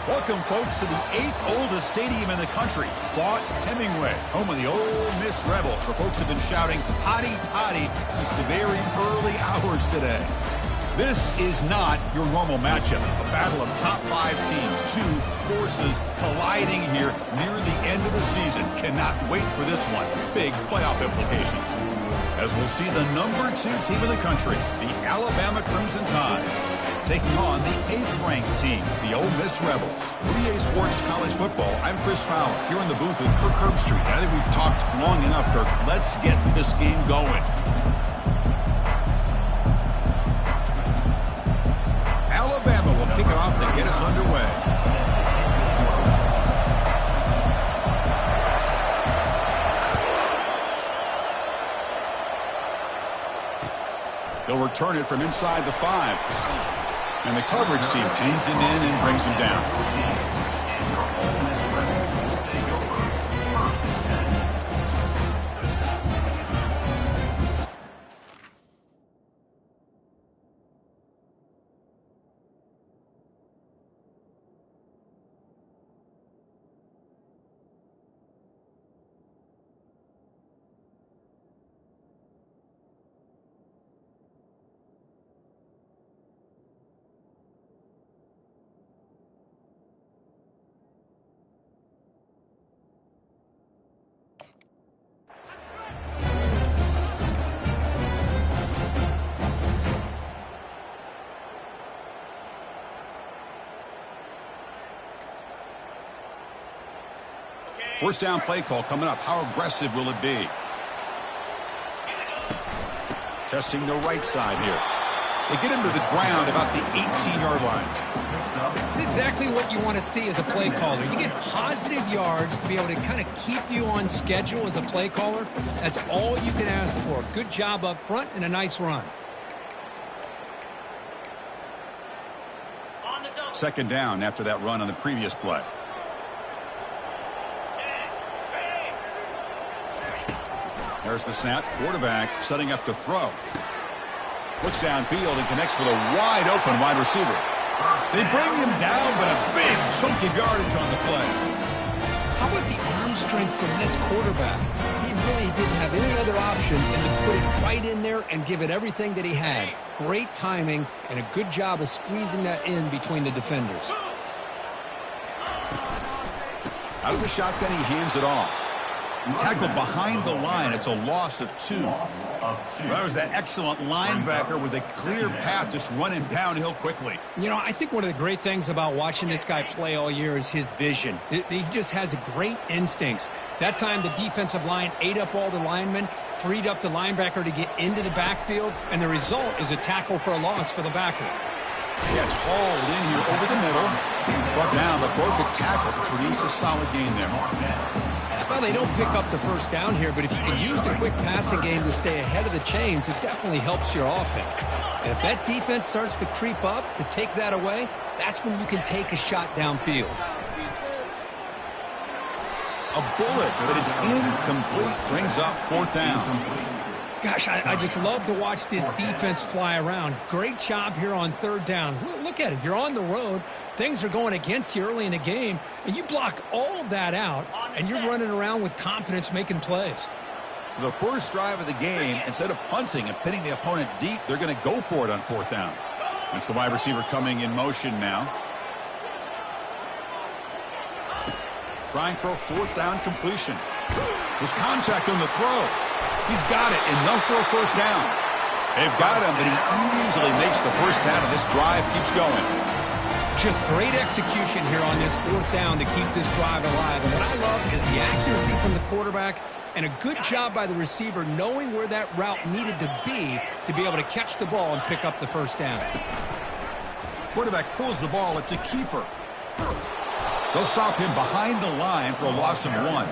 Welcome, folks, to the 8th oldest stadium in the country, Fort Hemingway, home of the Ole Miss Rebels, where folks have been shouting "Hotty Toddy" since the very early hours today. This is not your normal matchup, a battle of top 5 teams, two forces colliding here near the end of the season. Cannot wait for this one. Big playoff implications. As we'll see the number 2 team in the country, the Alabama Crimson Tide, taking on the 8th-ranked team, the Ole Miss Rebels. For EA Sports College Football, I'm Chris Fowler, here in the booth with Kirk Herbstreit. I think we've talked long enough, Kirk. Let's get this game going. Alabama will kick it off to get us underway. They'll return it from inside the 5. And the coverage team pins him in and brings him down. First down play call coming up. How aggressive will it be? Testing the right side here. They get him to the ground about the 18-yard line. It's exactly what you want to see as a play caller. You get positive yards to be able to kind of keep you on schedule as a play caller. That's all you can ask for. Good job up front and a nice run. Second down after that run on the previous play. There's the snap. Quarterback setting up to throw. Looks downfield and connects with a wide-open wide receiver. They bring him down, but a big chunk of yardage on the play. How about the arm strength from this quarterback? He really didn't have any other option than to put it right in there and give it everything that he had. Great timing and a good job of squeezing that in between the defenders. Out of the shotgun, he hands it off. Tackled behind the line. It's a loss of 2. That was that excellent linebacker with a clear path just running downhill quickly. You know, I think one of the great things about watching this guy play all year is his vision. He just has great instincts. That time the defensive line ate up all the linemen, freed up the linebacker to get into the backfield, and the result is a tackle for a loss for the backer. Gets hauled in here over the middle. Brought down, but broke a tackle to produce a solid gain there. Well, they don't pick up the first down here, but if you can use the quick passing game to stay ahead of the chains, it definitely helps your offense. And if that defense starts to creep up to take that away, that's when you can take a shot downfield. A bullet, but it's incomplete. Brings up 4th down. Gosh, I just love to watch this defense fly around. Great job here on 3rd down. Look at it. You're on the road. Things are going against you early in the game, and you block all of that out, and you're running around with confidence making plays. So the first drive of the game, instead of punting and pinning the opponent deep, they're going to go for it on 4th down. That's the wide receiver coming in motion now. Trying for a 4th down completion. There's contact on the throw. He's got it. Enough for a first down. They've got him, but he easily makes the first down, and this drive keeps going. Just great execution here on this 4th down to keep this drive alive. And what I love is the accuracy from the quarterback and a good job by the receiver knowing where that route needed to be able to catch the ball and pick up the first down. Quarterback pulls the ball. It's a keeper. They'll stop him behind the line for a loss of 1.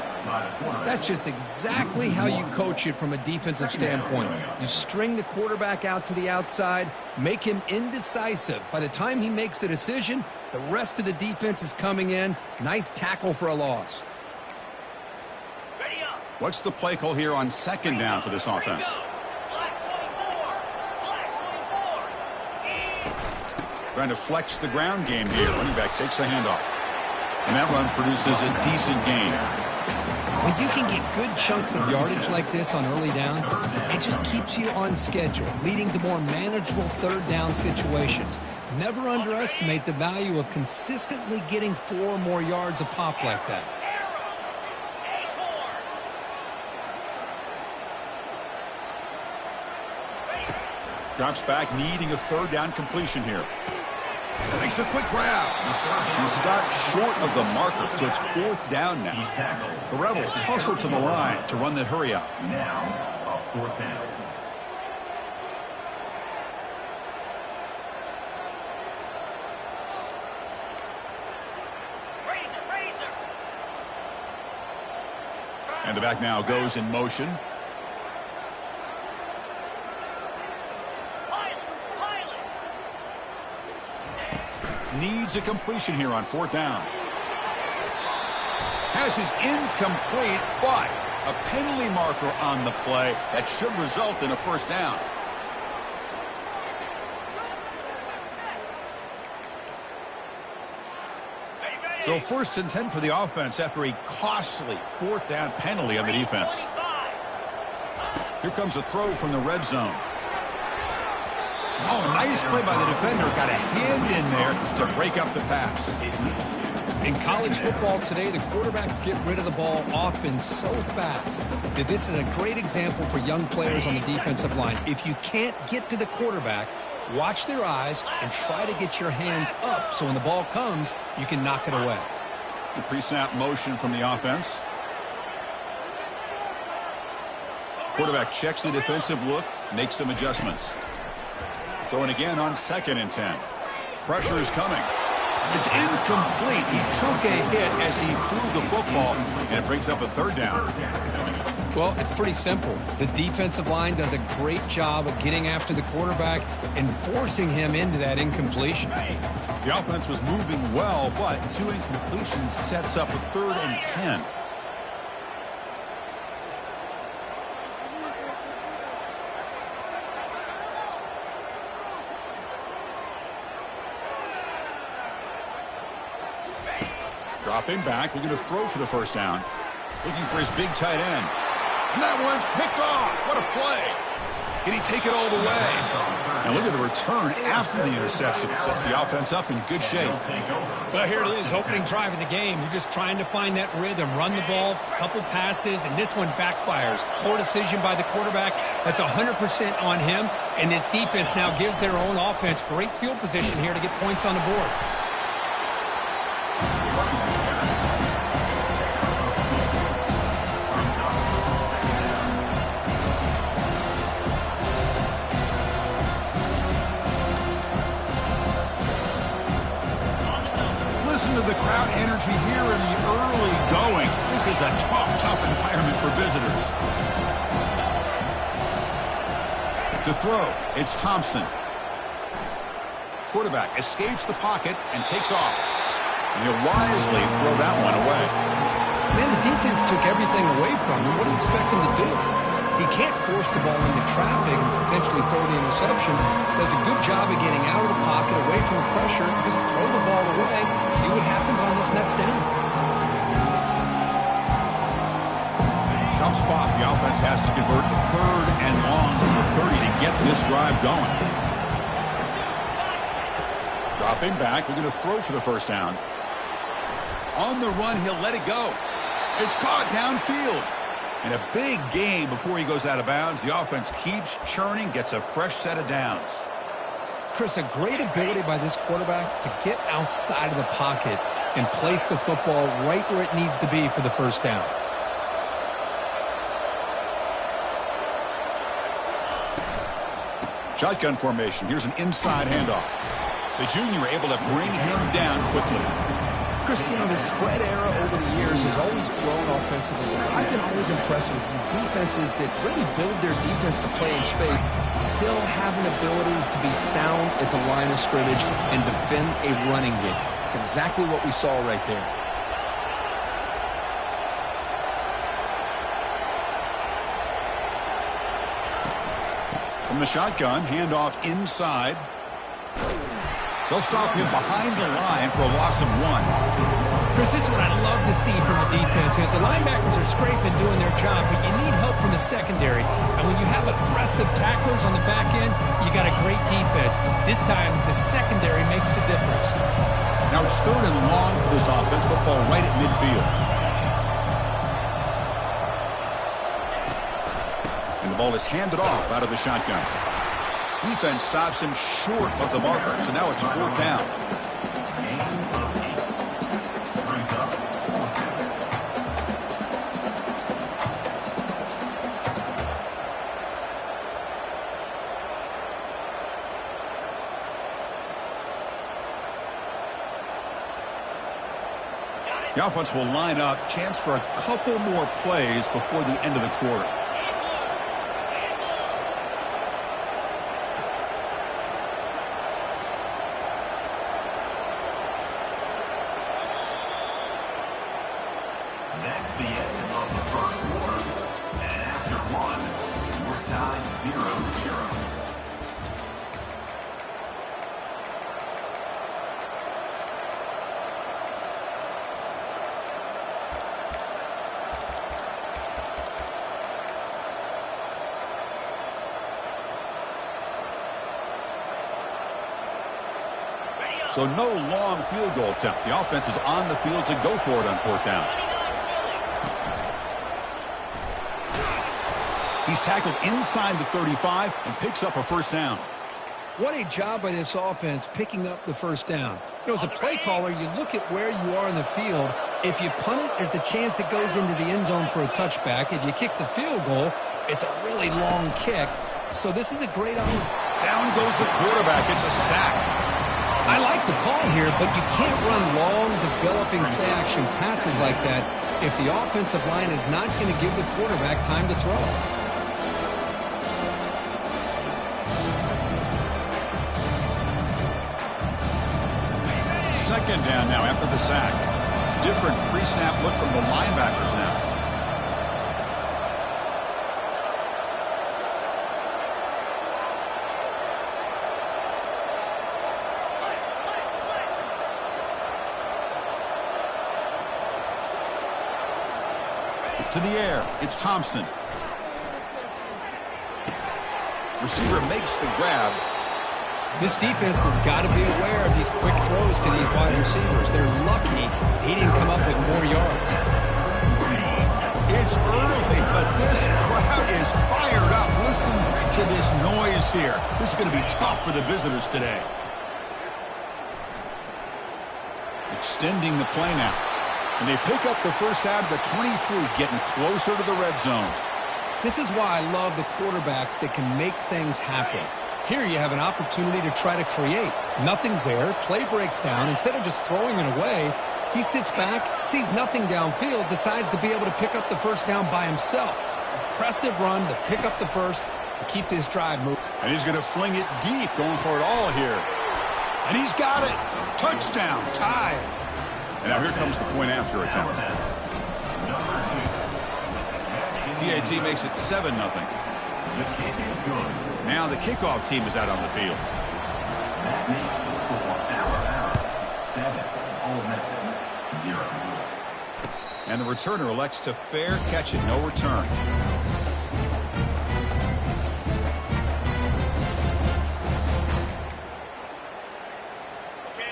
That's just exactly how you coach it from a defensive standpoint. You string the quarterback out to the outside, make him indecisive. By the time he makes a decision, the rest of the defense is coming in. Nice tackle for a loss. What's the play call here on 2nd down for this offense? Trying to flex the ground game here. Running back takes a handoff. And that run produces a decent gain. When you can get good chunks of yardage like this on early downs, it just keeps you on schedule, leading to more manageable third down situations. Never underestimate the value of consistently getting 4 or more yards a pop like that. Drops back, needing a third down completion here. Makes a quick grab. He stopped short of the marker, so it's 4th down now. The Rebels hustle to the line to run the hurry up. Now, a 4th down. And the back now goes in motion. Needs a completion here on 4th down. Passes incomplete, but a penalty marker on the play that should result in a 1st down. So 1st and 10 for the offense after a costly 4th down penalty on the defense. Here comes a throw from the red zone. Oh, nice play by the defender. Got a hand in there to break up the pass. In college football today, the quarterbacks get rid of the ball often so fast that this is a great example for young players on the defensive line. If you can't get to the quarterback, watch their eyes and try to get your hands up so when the ball comes, you can knock it away. The pre-snap motion from the offense. Quarterback checks the defensive look, makes some adjustments. Throwing again on 2nd and 10. Pressure is coming. It's incomplete. He took a hit as he threw the football, and it brings up a 3rd down. Well, it's pretty simple. The defensive line does a great job of getting after the quarterback and forcing him into that incompletion. The offense was moving well, but 2 incompletions sets up a 3rd and 10. Dropping back, looking to throw for the 1st down. Looking for his big tight end. And that one's picked off. What a play. Can he take it all the way? And look at the return after the interception. Sets the offense up in good shape. Well, here it is, opening drive of the game. You're just trying to find that rhythm, run the ball, a couple passes, and this one backfires. Poor decision by the quarterback. That's 100% on him, and this defense now gives their own offense great field position here to get points on the board. Listen to the crowd energy here in the early going. This is a tough environment for visitors. To throw, it's Thompson. Quarterback escapes the pocket and takes off. And he'll wisely throw that one away. Man, the defense took everything away from him. What do you expect him to do? He can't force the ball into traffic and potentially throw the interception. Does a good job of getting out of the pocket, away from the pressure, just throw the ball away, see what happens on this next down. Tough spot. The offense has to convert the 3rd and long from the 30 to get this drive going. Dropping back, looking to throw for the 1st down. On the run, he'll let it go. It's caught downfield. And a big gain before he goes out of bounds. The offense keeps churning, gets a fresh set of downs. Chris, a great ability by this quarterback to get outside of the pocket and place the football right where it needs to be for the 1st down. Shotgun formation. Here's an inside handoff. The junior able to bring him down quickly. Chris, you know, the spread era over the years has always grown offensively. I've been always impressed with defenses that really build their defense to play in space, still have an ability to be sound at the line of scrimmage and defend a running game. It's exactly what we saw right there. From the shotgun, handoff inside. They'll stop him behind the line for a loss of 1. Chris, this is what I love to see from a defense is the linebackers are scraping, doing their job, but you need help from the secondary. And when you have aggressive tacklers on the back end, you got a great defense. This time, the secondary makes the difference. Now it's 3rd and long for this offense. Football right at midfield. And the ball is handed off out of the shotgun. Defense stops him short of the marker, so now it's 4th down. The offense will line up. Chance for a couple more plays before the end of the quarter. That's the end of the first quarter. And after one, we're tied 0-0. So no long field goal attempt. The offense is on the field to go for it on 4th down. He's tackled inside the 35 and picks up a 1st down. What a job by this offense picking up the 1st down. You know, as a play caller, you look at where you are in the field. If you punt it, there's a chance it goes into the end zone for a touchback. If you kick the field goal, it's a really long kick. So this is a great option. Down goes the quarterback. It's a sack. I like the call here, but you can't run long, developing play-action passes like that if the offensive line is not going to give the quarterback time to throw. 2nd down now after the sack. Different pre-snap look from the linebackers now. To the air, it's Thompson. Receiver makes the grab. This defense has got to be aware of these quick throws to these wide receivers. They're lucky he didn't come up with more yards. It's early, but this crowd is fired up. Listen to this noise here. This is going to be tough for the visitors today. Extending the play now. And they pick up the 1st out of the 23, getting closer to the red zone. This is why I love the quarterbacks that can make things happen. Here you have an opportunity to try to create. Nothing's there. Play breaks down. Instead of just throwing it away, he sits back, sees nothing downfield, decides to be able to pick up the 1st down by himself. Impressive run to pick up the 1st to keep this drive moving. And he's going to fling it deep, going for it all here. And he's got it. Touchdown, tied. And now here comes the point after attempt. PAT makes it 7-0. The kick is good. Now the kickoff team is out on the field. That makes the score Alabama 7, Ole Miss 0. And the returner elects to fair catch it, no return.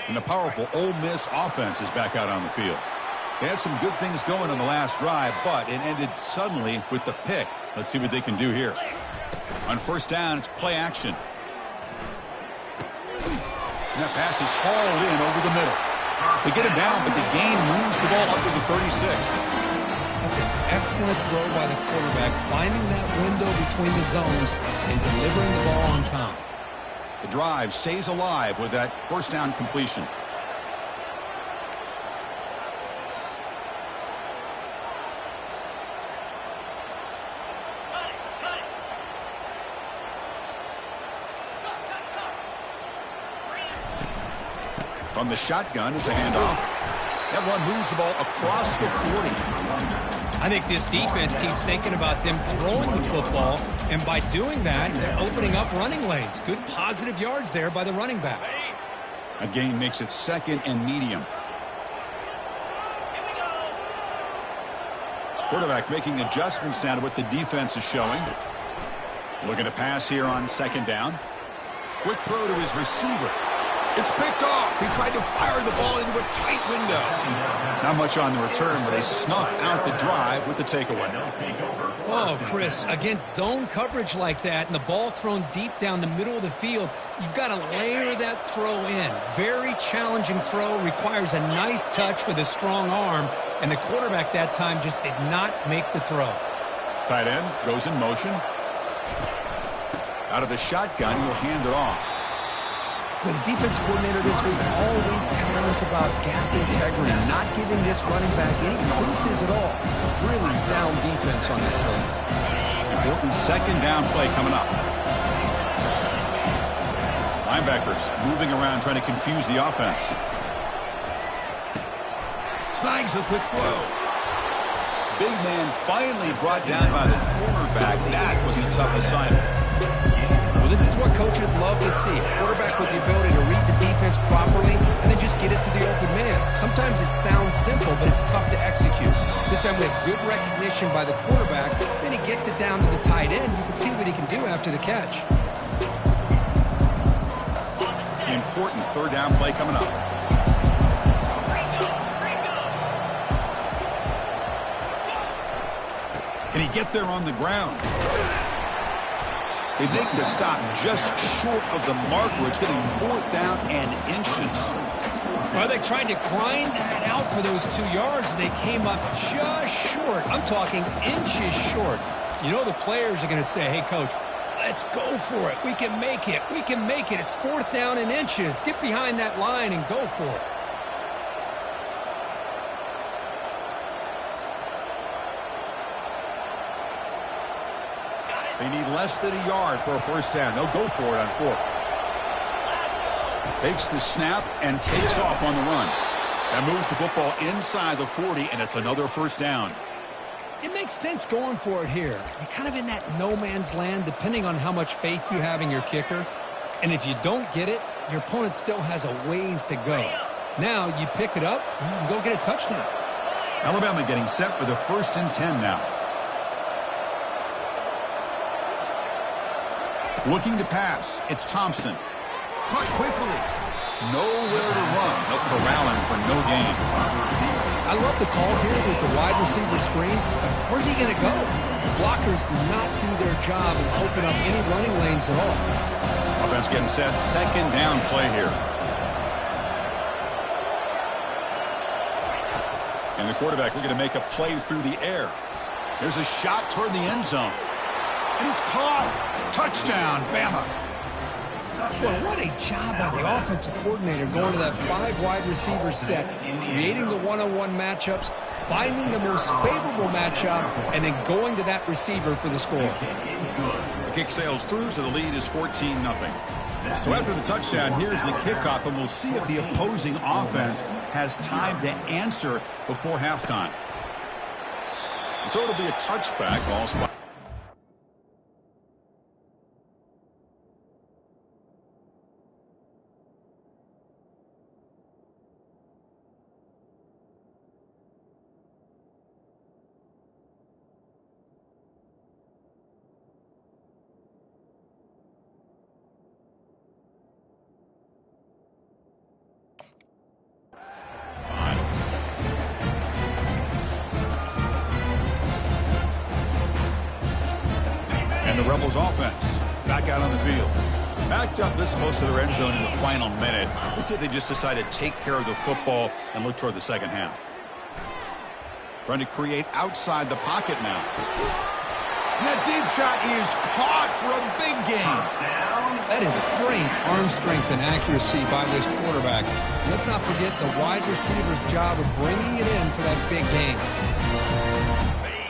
And the powerful Ole Miss offense is back out on the field. They had some good things going on the last drive, but it ended suddenly with the pick. Let's see what they can do here. On 1st down, it's play action. And that pass is hauled in over the middle. They get it down, but the gain moves the ball up to the 36. That's an excellent throw by the quarterback, finding that window between the zones and delivering the ball on time. The drive stays alive with that 1st down completion. From the shotgun, it's a handoff. That one moves the ball across the 40. I think this defense keeps thinking about them throwing the football, and by doing that, they're opening up running lanes. Good positive yards there by the running back. A gain makes it 2nd and medium. Quarterback making adjustments now to what the defense is showing. Looking to pass here on second down. Quick throw to his receiver. It's picked off. He tried to fire the ball into a tight window. Not much on the return, but they snuff out the drive with the takeaway. Oh, Chris, against zone coverage like that and the ball thrown deep down the middle of the field, you've got to layer that throw in. Very challenging throw, requires a nice touch with a strong arm, and the quarterback that time just did not make the throw. Tight end goes in motion. Out of the shotgun, he'll hand it off. With the defense coordinator this week all week telling us about gap integrity, not giving this running back any creases at all. Really sound defense on that play. Important second down play coming up. Linebackers moving around trying to confuse the offense. Snags a quick throw. Big man finally brought down by the cornerback. That was a tough assignment. Well, this is what coaches love to see. A quarterback with the ability to read the defense properly and then just get it to the open man. Sometimes it sounds simple, but it's tough to execute. This time we have good recognition by the quarterback. Then he gets it down to the tight end. You can see what he can do after the catch. Important third down play coming up. Can he get there on the ground? They make the stop just short of the marker. It's getting fourth down and inches. Well, they tried to grind that out for those 2 yards, and they came up just short. I'm talking inches short. You know the players are going to say, hey, Coach, let's go for it. We can make it. We can make it. It's fourth down and inches. Get behind that line and go for it. They need less than a yard for a first down. They'll go for it on fourth. Takes the snap and takes off on the run. That moves the football inside the 40, and it's another first down. It makes sense going for it here. You're kind of in that no man's land depending on how much faith you have in your kicker. And if you don't get it, your opponent still has a ways to go. Now you pick it up and you can go get a touchdown. Alabama getting set for the 1st and 10 now. Looking to pass. It's Thompson. Caught quickly. Nowhere to run. They'll corral him for no gain. I love the call here with the wide receiver screen. Where's he going to go? The blockers do not do their job and open up any running lanes at all. Offense getting set. Second down play here. And the quarterback looking to make a play through the air. There's a shot toward the end zone. And it's caught. Touchdown, Bama. Well, what a job by the offensive coordinator going to that 5 wide receiver set, creating the one-on-one matchups, finding the most favorable matchup, and then going to that receiver for the score. The kick sails through, so the lead is 14-0. So after the touchdown, here's the kickoff, and we'll see if the opposing offense has time to answer before halftime. And so it'll be a touchback ball spot. And the Rebels offense back out on the field. Backed up this close to their end zone in the final minute. Let's see if they just decide to take care of the football and look toward the second half. Trying to create outside the pocket now. And that deep shot is caught for a big gain. That is great arm strength and accuracy by this quarterback. Let's not forget the wide receiver's job of bringing it in for that big gain.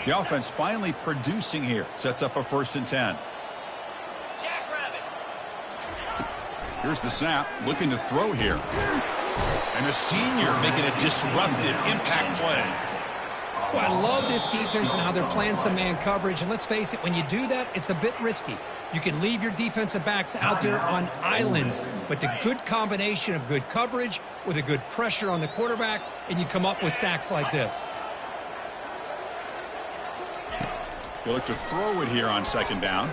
The offense finally producing here. Sets up a 1st and 10. Here's the snap. Looking to throw here. And the senior making a disruptive impact play. Well, I love this defense and how they're playing some man coverage. And let's face it, when you do that, it's a bit risky. You can leave your defensive backs out there on islands, but the good combination of good coverage with a good pressure on the quarterback, and you come up with sacks like this. He'll look to throw it here on second down.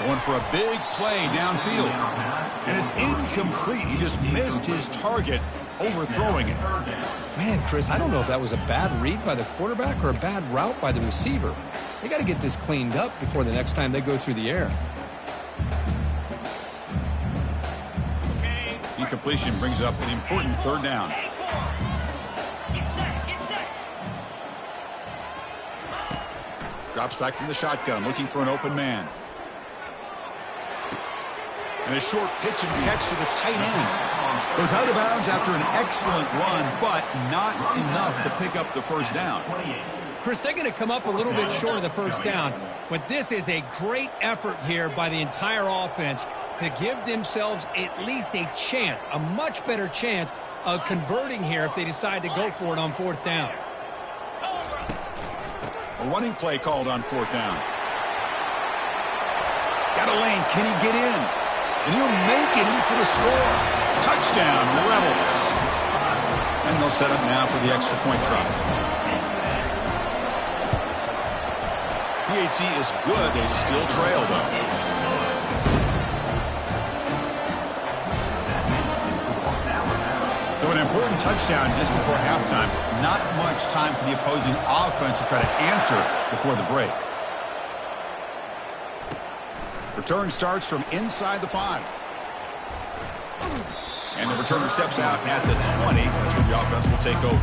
Going for a big play downfield. And it's incomplete. He just missed his target, overthrowing it. Man, Chris, I don't know if that was a bad read by the quarterback or a bad route by the receiver. They got to get this cleaned up before the next time they go through the air. Incompletion brings up an important third down. Drops back from the shotgun, looking for an open man. And a short pitch and catch to the tight end. Goes out of bounds after an excellent run, but not enough to pick up the first down. Chris, they're going to come up a little bit short of the first down, but this is a great effort here by the entire offense to give themselves at least a chance, a much better chance of converting here if they decide to go for it on fourth down. A running play called on fourth down. Got a lane. Can he get in? And he'll make it in for the score. Touchdown, Rebels. And they'll set up now for the extra point try. PHC is good. They still trail, though. So an important touchdown just before halftime. Not much time for the opposing offense to try to answer before the break. Return starts from inside the 5. And the returner steps out at the 20. That's where the offense will take over.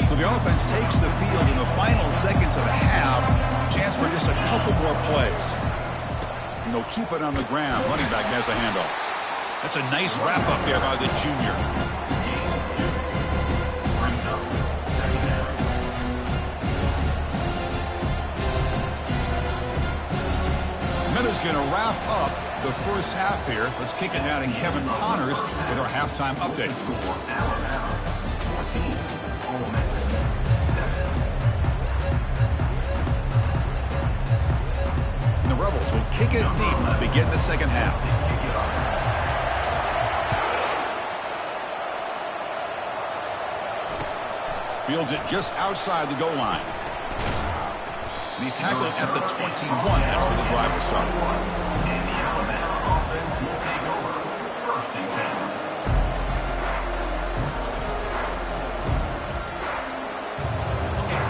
So the offense takes the field in the final seconds of the half. Chance for just a couple more plays. And they'll keep it on the ground. Running back has the handoff. That's a nice wrap up there by the junior. Miller's going to wrap up the first half here. Let's kick it down to Kevin Connors with our halftime update. And the Rebels will kick it deep to begin the second half. Fields it just outside the goal line. And he's tackled at the 21. That's where the drive will start. And the Alabama offense will take over. First and 10.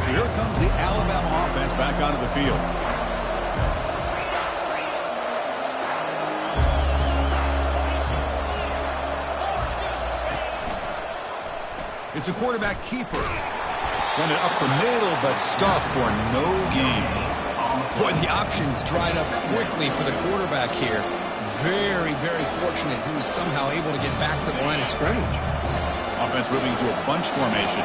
So here comes the Alabama offense back onto the field. It's a quarterback keeper. Run it up the middle, but stuffed for no gain. Boy, the options dried up quickly for the quarterback here. Very, very fortunate he was somehow able to get back to the line of scrimmage. Offense moving to a bunch formation.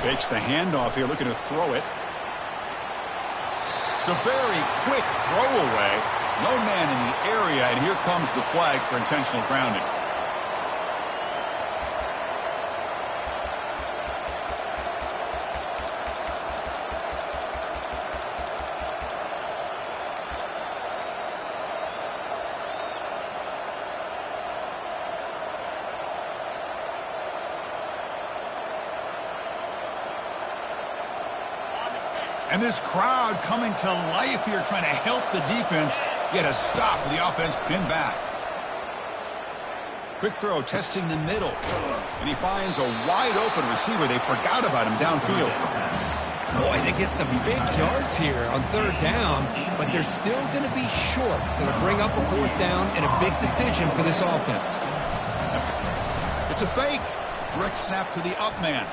Fakes the handoff here, looking to throw it. It's a very quick throwaway. No man in the area, and here comes the flag for intentional grounding. And this crowd coming to life here, trying to help the defense get a stop with the offense pinned back. Quick throw, testing the middle. And he finds a wide-open receiver. They forgot about him downfield. Boy, they get some big yards here on third down, but they're still going to be short. So to bring up a fourth down and a big decision for this offense. It's a fake. Direct snap to the up man.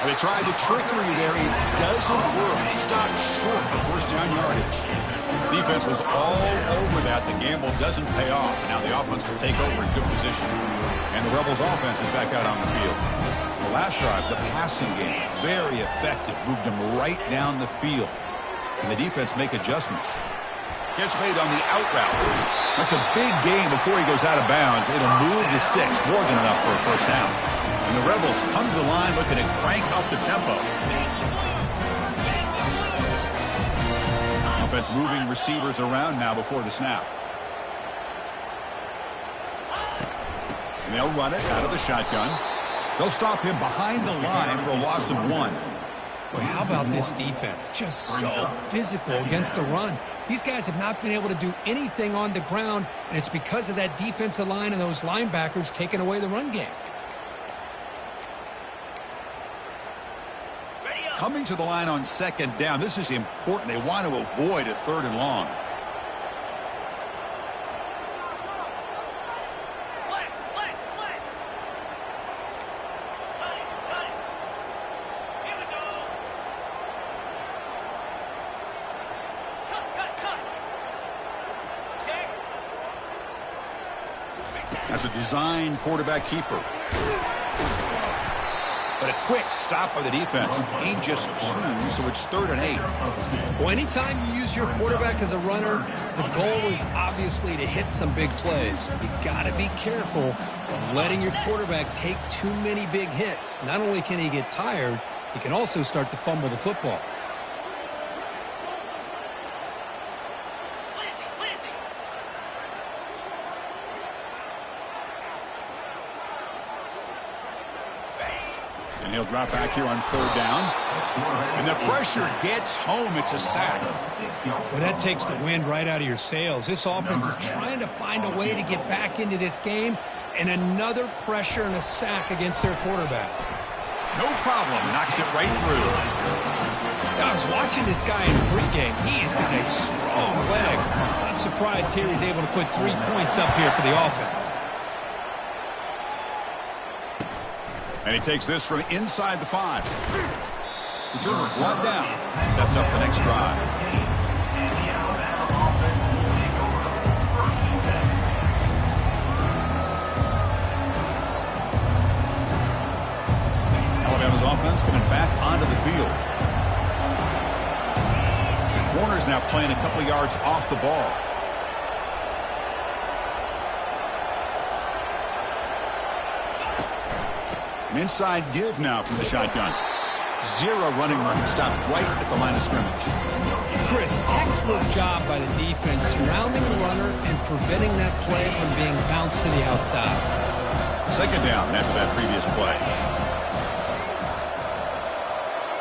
They tried the trickery there. It doesn't work. Stopped short of first down yardage. Defense was all over that. The gamble doesn't pay off. And now the offense will take over in good position. And the Rebels offense is back out on the field. The last drive, the passing game, very effective. Moved them right down the field. And the defense make adjustments. Catch made on the out route. That's a big gain before he goes out of bounds. It'll move the sticks. More than enough for a first down. And the Rebels come to the line looking to crank up the tempo. Offense moving receivers around now before the snap. And they'll run it out of the shotgun. They'll stop him behind the line for a loss of 1. Boy, how about this defense? Just so physical against the run. These guys have not been able to do anything on the ground, and it's because of that defensive line and those linebackers taking away the run game. Coming to the line on 2nd down, this is important. They want to avoid a 3rd and long. As a design quarterback keeper. But a quick stop by the defense. Gain just 2, so it's 3rd and 8. Well, anytime you use your quarterback as a runner, the goal is obviously to hit some big plays. You got to be careful of letting your quarterback take too many big hits. Not only can he get tired, he can also start to fumble the football. And he'll drop back here on 3rd down. And the pressure gets home. It's a sack. Well, that takes the wind right out of your sails. This offense is trying to find a way to get back into this game, and another pressure and a sack against their quarterback. No problem. Knocks it right through. I was watching this guy in pregame. He has got a strong leg. I'm surprised here he's able to put 3 points up here for the offense. And he takes this from inside the 5. Returner brought down. Sets up the next drive. Alabama's offense coming back onto the field. The corner's now playing a couple yards off the ball. An inside give now from the shotgun. 0 running room. Stopped right at the line of scrimmage. Chris, textbook job by the defense surrounding the runner and preventing that play from being bounced to the outside. 2nd down after that previous play.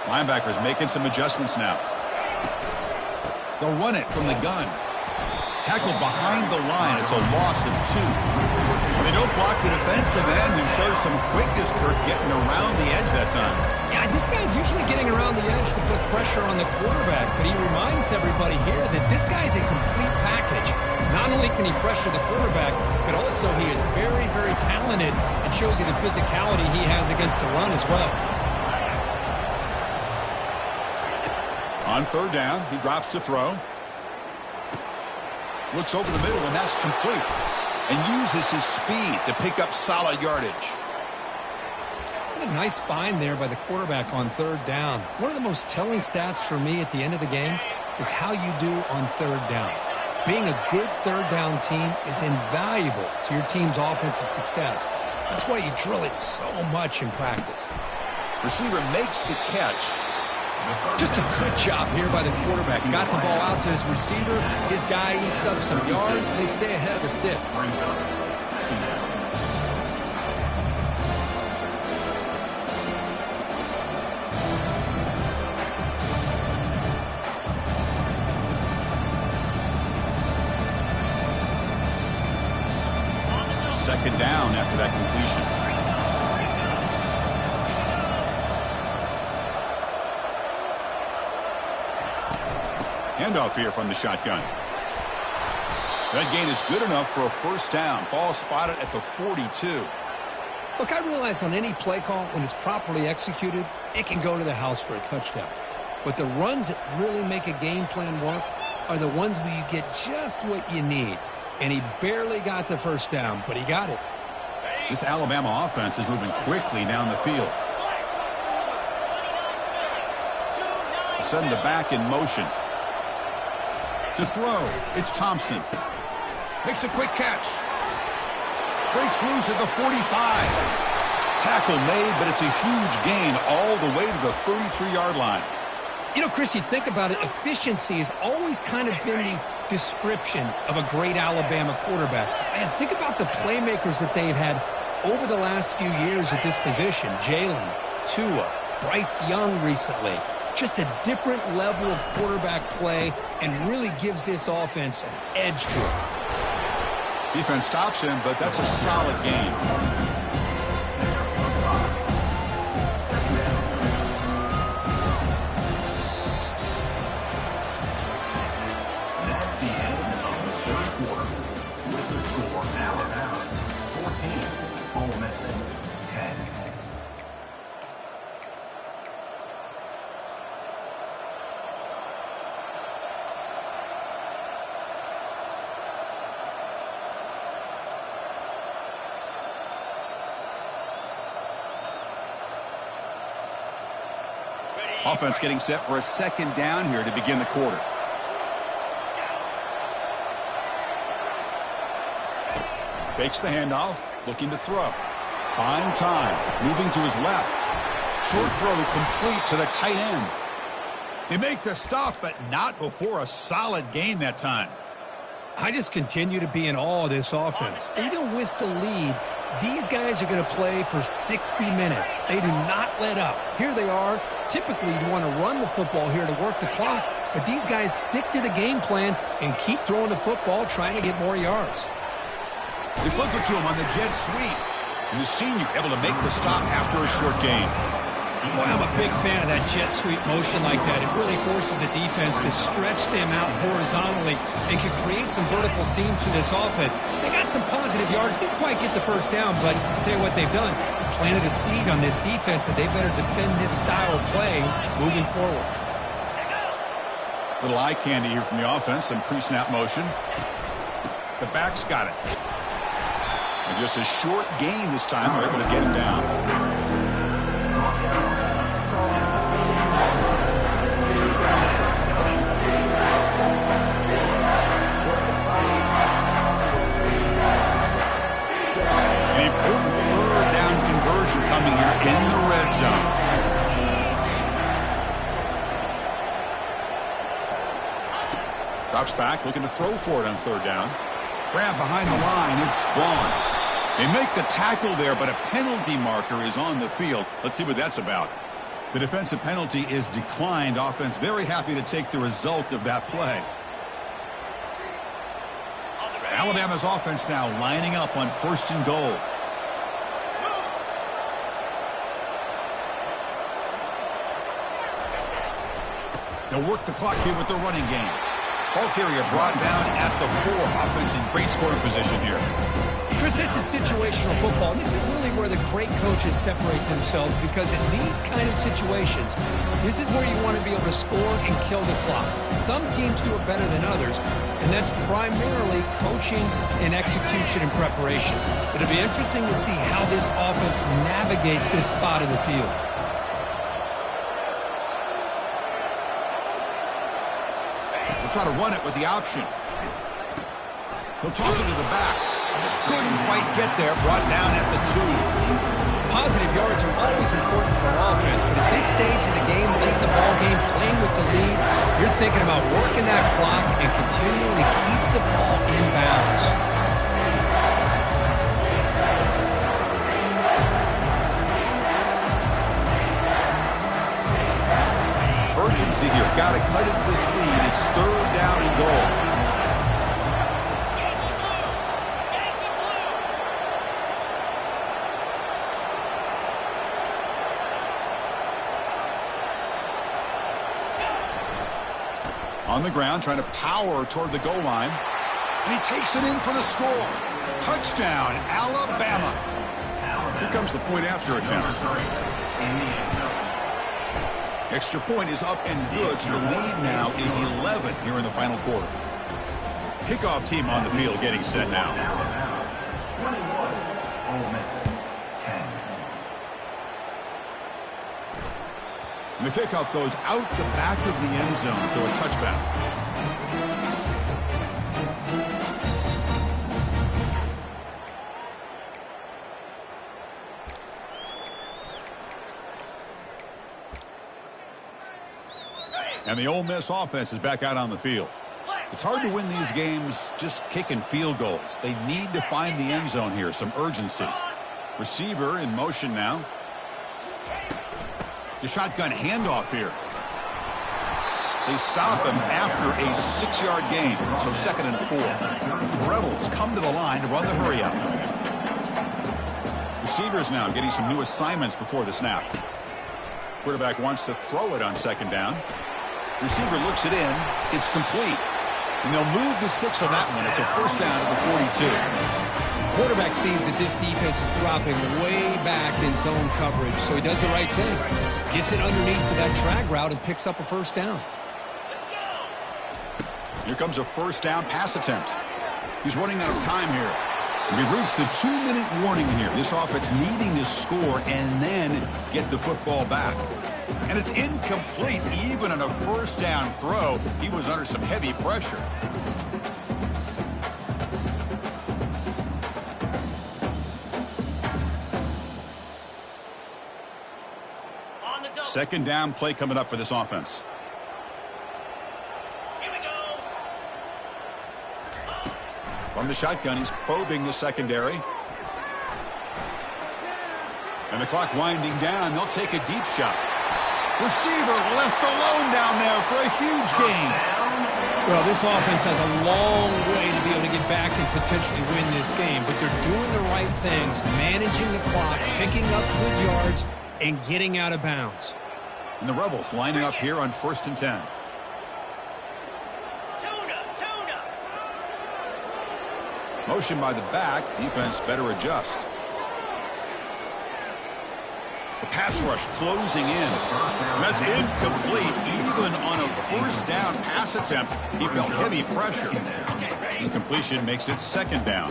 Linebackers making some adjustments now. They'll run it from the gun. Tackled behind the line. It's a loss of 2. They don't block the defensive end, who shows some quickness, Kurt, getting around the edge that time. Yeah, this guy's usually getting around the edge to put pressure on the quarterback, but he reminds everybody here that this guy's a complete package. Not only can he pressure the quarterback, but also he is very, very talented and shows you the physicality he has against the run as well. On 3rd down, he drops to throw. Looks over the middle, and that's complete. And uses his speed to pick up solid yardage. What a nice find there by the quarterback on 3rd down. One of the most telling stats for me at the end of the game is how you do on 3rd down. Being a good 3rd down team is invaluable to your team's offensive success. That's why you drill it so much in practice. Receiver makes the catch. Just a good job here by the quarterback. Got the ball out to his receiver. His guy eats up some yards. They stay ahead of the sticks. Second down after that completion. Handoff here from the shotgun. That gain is good enough for a 1st down. Ball spotted at the 42. Look, I realize on any play call, when it's properly executed, it can go to the house for a touchdown. But the runs that really make a game plan work are the ones where you get just what you need. And he barely got the 1st down, but he got it. This Alabama offense is moving quickly down the field. Send the back in motion. To throw, it's Thompson. Makes a quick catch. Breaks loose at the 45. tackle made, but it's a huge gain all the way to the 33-yard line. You know, Chris, you think about it, efficiency has always kind of been the description of a great Alabama quarterback. Man, think about the playmakers that they've had over the last few years at this position. Jalen, Tua, Bryce Young recently. Just a different level of quarterback play and really gives this offense an edge to it. Defense stops him, but that's a solid game. That's the end of the third quarter. With the score, Alabama 14, Ole Miss 10. Offense getting set for a second down here to begin the quarter. Fakes the handoff, looking to throw. Buying time, moving to his left. Short throw complete to the tight end. They make the stop, but not before a solid gain that time. I just continue to be in awe of this offense. Even with the lead, these guys are going to play for 60 minutes. They do not let up. Here they are. Typically, you want to run the football here to work the clock, but these guys stick to the game plan and keep throwing the football, trying to get more yards. They flip it to him on the jet sweep. And the senior able to make the stop after a short gain. Boy, I'm a big fan of that jet sweep motion like that. It really forces the defense to stretch them out horizontally and can create some vertical seams for this offense. They got some positive yards. Didn't quite get the first down, but I'll tell you what they've done. Planted a seed on this defense, and they better defend this style of play moving forward. Little eye candy here from the offense. Some pre-snap motion. The back's got it. And just a short gain this time. They're able to get him down. An important third down conversion coming here in the red zone. Drops back, looking to throw for it on third down. Grab behind the line, it's Vaughn. They make the tackle there, but a penalty marker is on the field. Let's see what that's about. The defensive penalty is declined. Offense very happy to take the result of that play. Alabama's offense now lining up on 1st and goal. They'll work the clock here with the running game. Ball carrier brought down at the 4. Offense in great scoring position here. Chris, this is situational football, and this is really where the great coaches separate themselves, because in these kind of situations, this is where you want to be able to score and kill the clock. Some teams do it better than others, and that's primarily coaching and execution and preparation. It'll be interesting to see how this offense navigates this spot of the field. We'll try to run it with the option. He'll toss it to the back. Couldn't quite get there. Brought down at the 2. Positive yards are always important for an offense, but at this stage of the game, late in the ball game, playing with the lead, you're thinking about working that clock and continually keep the ball in bounds. Urgency here. Got to cut it this lead. It's 3rd down and goal. On the ground, trying to power toward the goal line. And he takes it in for the score. Touchdown, Alabama. Here comes the point after attempt. Extra point is up and good, so the lead now is 11 here in the final quarter. Kickoff team on the field getting set now. Alabama 21, Ole Miss 10. And the kickoff goes out the back of the end zone, so a touchback. And the Ole Miss offense is back out on the field. It's hard to win these games just kicking field goals. They need to find the end zone here, some urgency. Receiver in motion now. The shotgun handoff here. They stop him after a 6-yard gain, so 2nd and 4. The Rebels come to the line to run the hurry-up. Receivers now getting some new assignments before the snap. Quarterback wants to throw it on 2nd down. Receiver looks it in. It's complete. And they'll move the 6 on that one. It's a 1st down to the 42. Quarterback sees that this defense is dropping way back in zone coverage, so he does the right thing. Gets it underneath to that drag route and picks up a 1st down. Here comes a 1st down pass attempt. He's running out of time here. We've reached the 2-minute warning here. This offense needing to score and then get the football back. And it's incomplete even on a 1st down throw. He was under some heavy pressure. Second down play coming up for this offense. From the shotgun, he's probing the secondary. And the clock winding down. They'll take a deep shot. Receiver left alone down there for a huge gain. Well, this offense has a long way to be able to get back and potentially win this game, but they're doing the right things, managing the clock, picking up good yards, and getting out of bounds. And the Rebels lining up here on 1st and 10. Motion by the back. Defense better adjust. The pass rush closing in. And that's incomplete. Even on a 1st down pass attempt, he felt heavy pressure. Incompletion makes it 2nd down.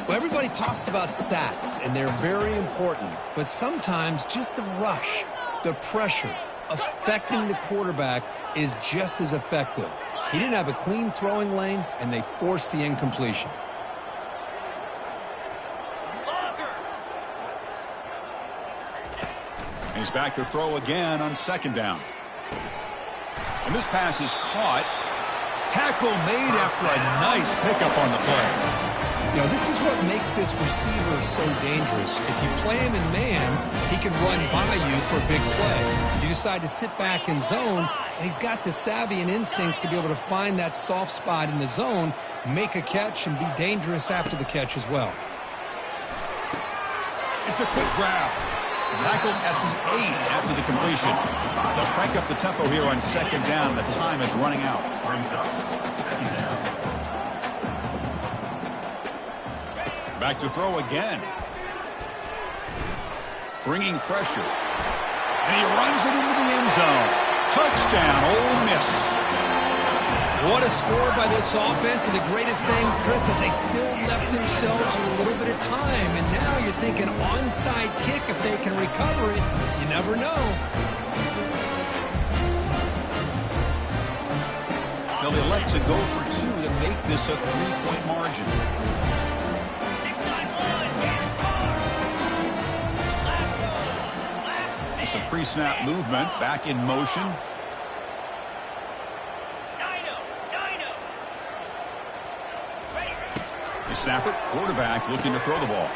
Well, everybody talks about sacks, and they're very important. But sometimes just the rush, the pressure, affecting the quarterback is just as effective. He didn't have a clean throwing lane, and they forced the incompletion. He's back to throw again on 2nd down. And this pass is caught. Tackle made after a nice pickup on the play. You know, this is what makes this receiver so dangerous. If you play him in man, he can run by you for a big play. You decide to sit back in zone, and he's got the savvy and instincts to be able to find that soft spot in the zone, make a catch, and be dangerous after the catch as well. It's a quick grab. Tackled at the 8 after the completion. They'll crank up the tempo here on 2nd down. The time is running out. Back to throw again. Bringing pressure. And he runs it into the end zone. Touchdown, Ole Miss. What a score by this offense, and the greatest thing, Chris, is they still left themselves a little bit of time, and now you're thinking onside kick if they can recover it. You never know. They'll elect to go for 2 to make this a 3-point margin. Some pre-snap movement, back in motion. They snap it, quarterback looking to throw the ball.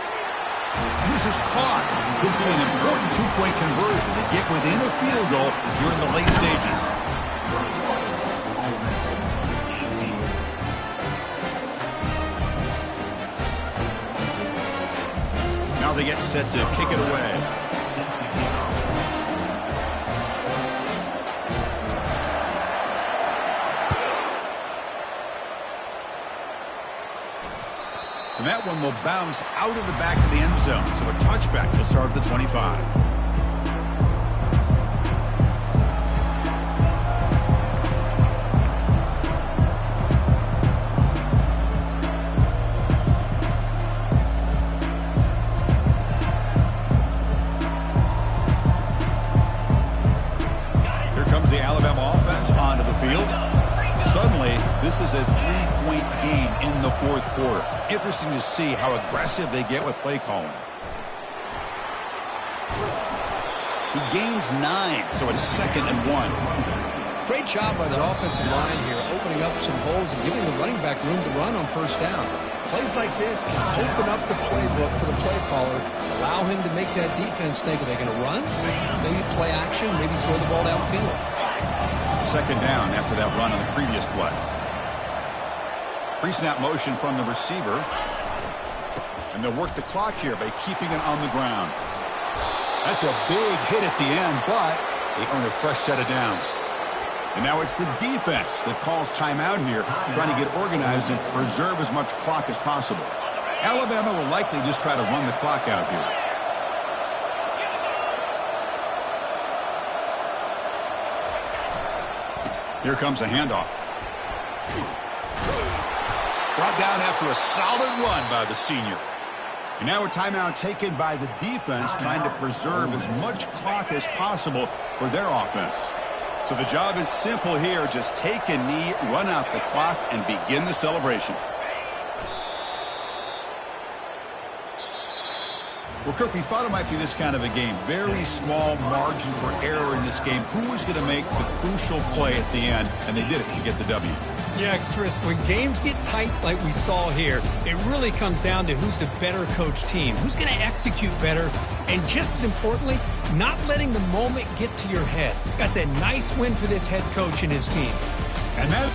This is caught. Could be an important 2-point conversion to get within a field goal here in the late stages. Now they get set to kick it away. And that one will bounce out of the back of the end zone. So a touchback will start at the 25. Here comes the Alabama offense onto the field. Suddenly, this is a 3-point game in the 4th quarter. Interesting to see how aggressive they get with play calling. He gains 9, so it's 2nd and 1. Great job by the offensive line here, opening up some holes and giving the running back room to run on first down. Plays like this can open up the playbook for the play caller, allow him to make that defense think, are they going to run? Maybe play action, maybe throw the ball downfield. Second down after that run on the previous play. Pre-snap motion from the receiver. And they'll work the clock here by keeping it on the ground. That's a big hit at the end, but they earn a fresh set of downs. And now it's the defense that calls timeout here, trying to get organized and preserve as much clock as possible. Alabama will likely just try to run the clock out here. Here comes a handoff. Brought down after a solid run by the senior. And now a timeout taken by the defense, trying to preserve as much clock as possible for their offense. So the job is simple here. Just take a knee, run out the clock, and begin the celebration. Well, Kirk, we thought it might be this kind of a game. Very small margin for error in this game. Who was going to make the crucial play at the end? And they did it to get the W. Yeah, Chris, when games get tight like we saw here, it really comes down to who's the better coached team, who's going to execute better, and just as importantly, not letting the moment get to your head. That's a nice win for this head coach and his team. And that